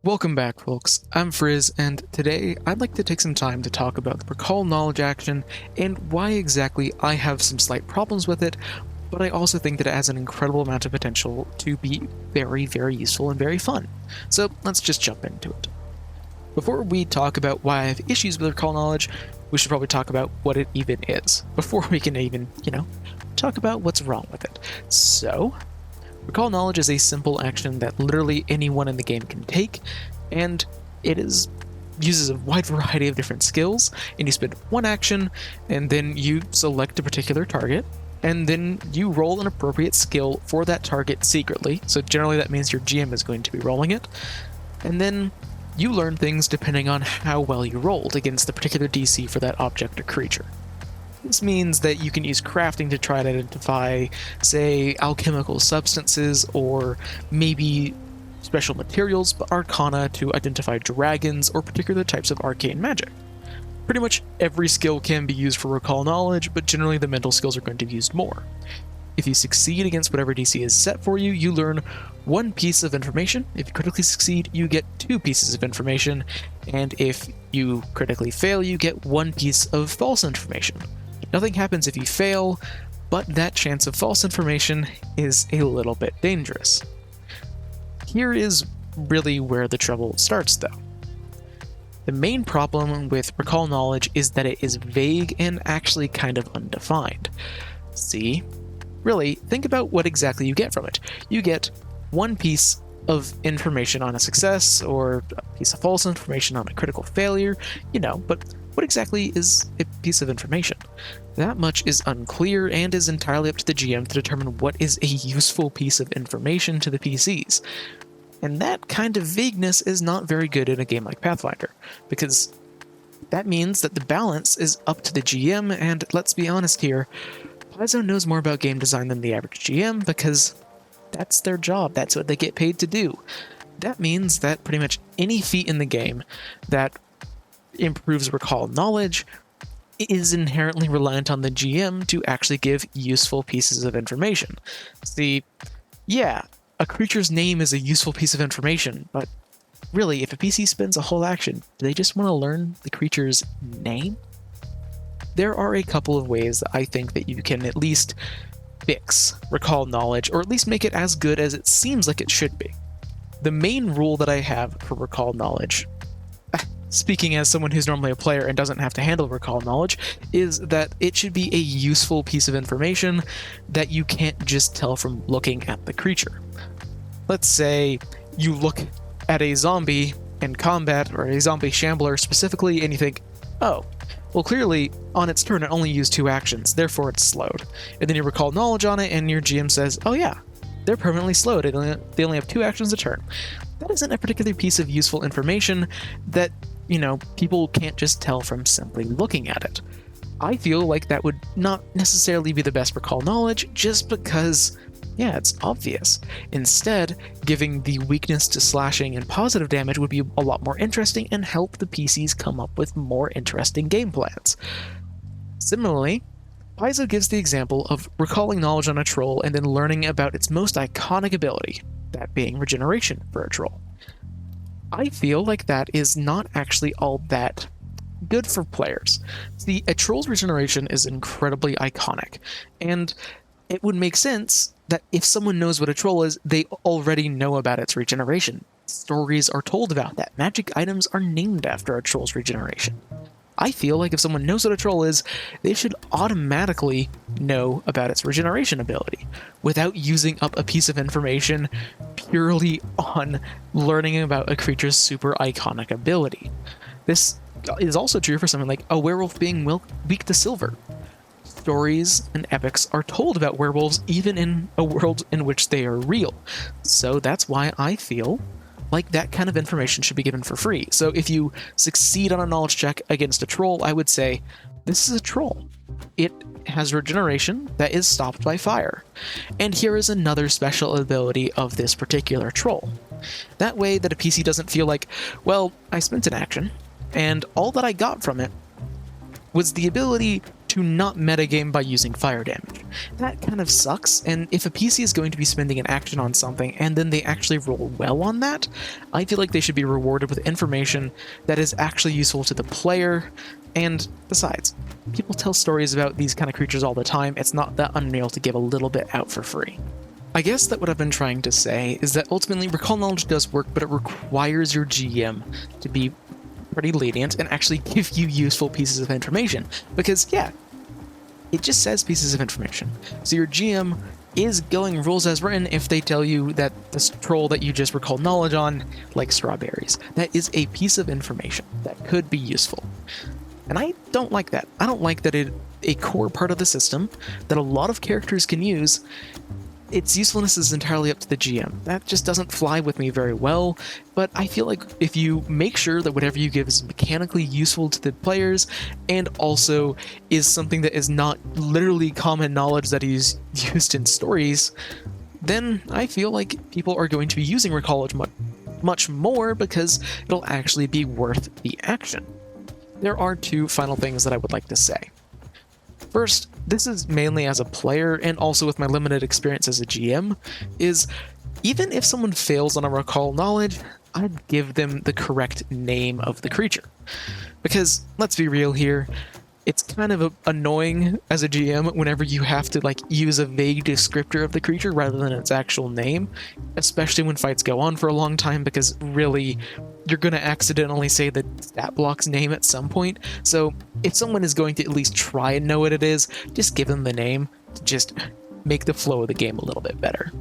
Welcome back, folks. I'm Frizz, and today I'd like to take some time to talk about the recall knowledge action and why exactly I have some slight problems with it, but I also think that it has an incredible amount of potential to be very, very useful and very fun. So let's just jump into it. Before we talk about why I have issues with recall knowledge, we should probably talk about what it even is, before we can even, talk about what's wrong with it. So, recall knowledge is a simple action that literally anyone in the game can take, and uses a wide variety of different skills, and you spend one action, and then you select a particular target, and then you roll an appropriate skill for that target secretly, so generally that means your GM is going to be rolling it, and then you learn things depending on how well you rolled against the particular DC for that object or creature. This means that you can use crafting to try to identify, say, alchemical substances, or maybe special materials, but arcana to identify dragons or particular types of arcane magic. Pretty much every skill can be used for recall knowledge, but generally the mental skills are going to be used more. If you succeed against whatever DC is set for you, you learn one piece of information. If you critically succeed, you get 2 pieces of information, and if you critically fail, you get 1 piece of false information. Nothing happens if you fail, but that chance of false information is a little bit dangerous. Here is really where the trouble starts, though. The main problem with recall knowledge is that it is vague and actually kind of undefined. See? Really, think about what exactly you get from it. You get 1 piece of information on a success, or a piece of false information on a critical failure, but what exactly is a piece of information? That much is unclear and is entirely up to the GM to determine what is a useful piece of information to the PCs. And that kind of vagueness is not very good in a game like Pathfinder, because that means that the balance is up to the GM, and let's be honest here, Paizo knows more about game design than the average GM because that's their job, that's what they get paid to do. That means that pretty much any feat in the game that improves recall knowledge is inherently reliant on the GM to actually give useful pieces of information. See, yeah, a creature's name is a useful piece of information, but really, if a PC spends a whole action, do they just want to learn the creature's name? There are a couple of ways that I think that you can at least fix recall knowledge, or at least make it as good as it seems like it should be. The main rule that I have for recall knowledge, speaking as someone who's normally a player and doesn't have to handle recall knowledge, is that it should be a useful piece of information that you can't just tell from looking at the creature. Let's say you look at a zombie in combat, or a zombie shambler specifically, and you think, oh, well, clearly, on its turn, it only used 2 actions, therefore it's slowed. And then you recall knowledge on it, and your GM says, oh yeah, they're permanently slowed, they only have 2 actions a turn. That isn't a particular piece of useful information that, people can't just tell from simply looking at it. I feel like that would not necessarily be the best recall knowledge, just because, yeah, it's obvious. Instead, giving the weakness to slashing and positive damage would be a lot more interesting and help the PCs come up with more interesting game plans. Similarly, Paizo gives the example of recalling knowledge on a troll and then learning about its most iconic ability, that being regeneration for a troll. I feel like that is not actually all that good for players. See, a troll's regeneration is incredibly iconic, and it would make sense that if someone knows what a troll is, they already know about its regeneration. Stories are told about that. Magic items are named after a troll's regeneration. I feel like if someone knows what a troll is, they should automatically know about its regeneration ability, without using up a piece of information purely on learning about a creature's super iconic ability. This is also true for something like a werewolf being weak to silver. Stories and epics are told about werewolves even in a world in which they are real. So that's why I feel like that kind of information should be given for free. So if you succeed on a knowledge check against a troll, I would say, this is a troll. It has regeneration that is stopped by fire. And here is another special ability of this particular troll. That way that a PC doesn't feel like, well, I spent an action, and all that I got from it was the ability to not metagame by using fire damage. That kind of sucks, and if a PC is going to be spending an action on something and then they actually roll well on that, I feel like they should be rewarded with information that is actually useful to the player. And besides, people tell stories about these kind of creatures all the time. It's not that unreal to give a little bit out for free. I guess that what I've been trying to say is that ultimately recall knowledge does work, but it requires your GM to be pretty lenient and actually give you useful pieces of information. Because, yeah, it just says pieces of information. So your GM is going rules as written if they tell you that this troll that you just recalled knowledge on likes strawberries. That is a piece of information that could be useful. And I don't like that. I don't like that a core part of the system that a lot of characters can use, its usefulness is entirely up to the GM. That just doesn't fly with me very well, but I feel like if you make sure that whatever you give is mechanically useful to the players and also is something that is not literally common knowledge that is used in stories, then I feel like people are going to be using recall much more because it'll actually be worth the action. There are two final things that I would like to say. First, this is mainly as a player and also with my limited experience as a GM, is even if someone fails on a recall knowledge, I'd give them the correct name of the creature. Because, let's be real here, it's kind of annoying as a GM whenever you have to use a vague descriptor of the creature rather than its actual name, especially when fights go on for a long time, because really, you're going to accidentally say the stat block's name at some point. So if someone is going to at least try and know what it is, just give them the name to just make the flow of the game a little bit better.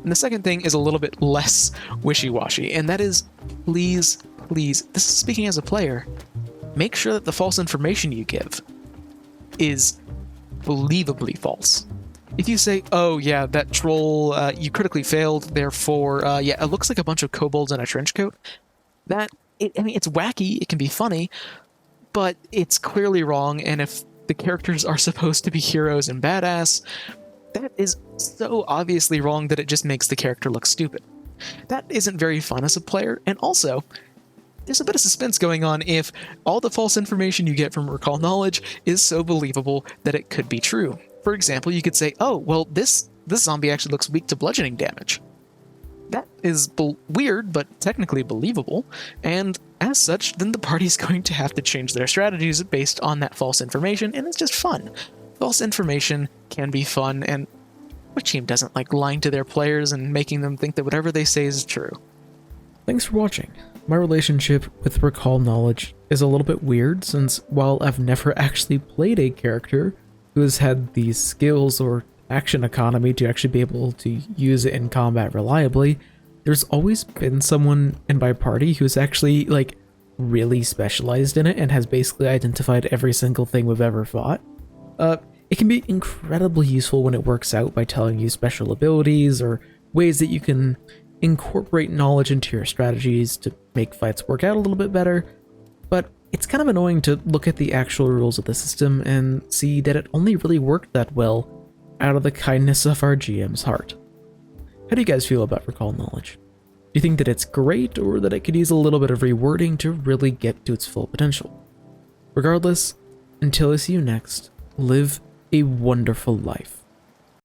And the second thing is a little bit less wishy-washy, and that is, please, this is speaking as a player, make sure that the false information you give is believably false. If you say, oh yeah, that troll, you critically failed, therefore, yeah, it looks like a bunch of kobolds in a trench coat, it's wacky, it can be funny, but it's clearly wrong, and if the characters are supposed to be heroes and badass, that is so obviously wrong that it just makes the character look stupid. That isn't very fun as a player, and also, there's a bit of suspense going on if all the false information you get from recall knowledge is so believable that it could be true. For example, you could say, oh, well, this zombie actually looks weak to bludgeoning damage. That is weird, but technically believable, and as such, then the party's going to have to change their strategies based on that false information, and it's just fun. False information can be fun, and which team doesn't like lying to their players and making them think that whatever they say is true? Thanks for watching. My relationship with recall knowledge is a little bit weird, since while I've never actually played a character who has had these skills or action economy to actually be able to use it in combat reliably, there's always been someone in my party who's actually really specialized in it and has basically identified every single thing we've ever fought. It can be incredibly useful when it works out by telling you special abilities or ways that you can incorporate knowledge into your strategies to make fights work out a little bit better, but it's kind of annoying to look at the actual rules of the system and see that it only really worked that well out of the kindness of our GM's heart. How do you guys feel about recall knowledge? Do you think that it's great, or that it could use a little bit of rewording to really get to its full potential? Regardless, until I see you next, live a wonderful life.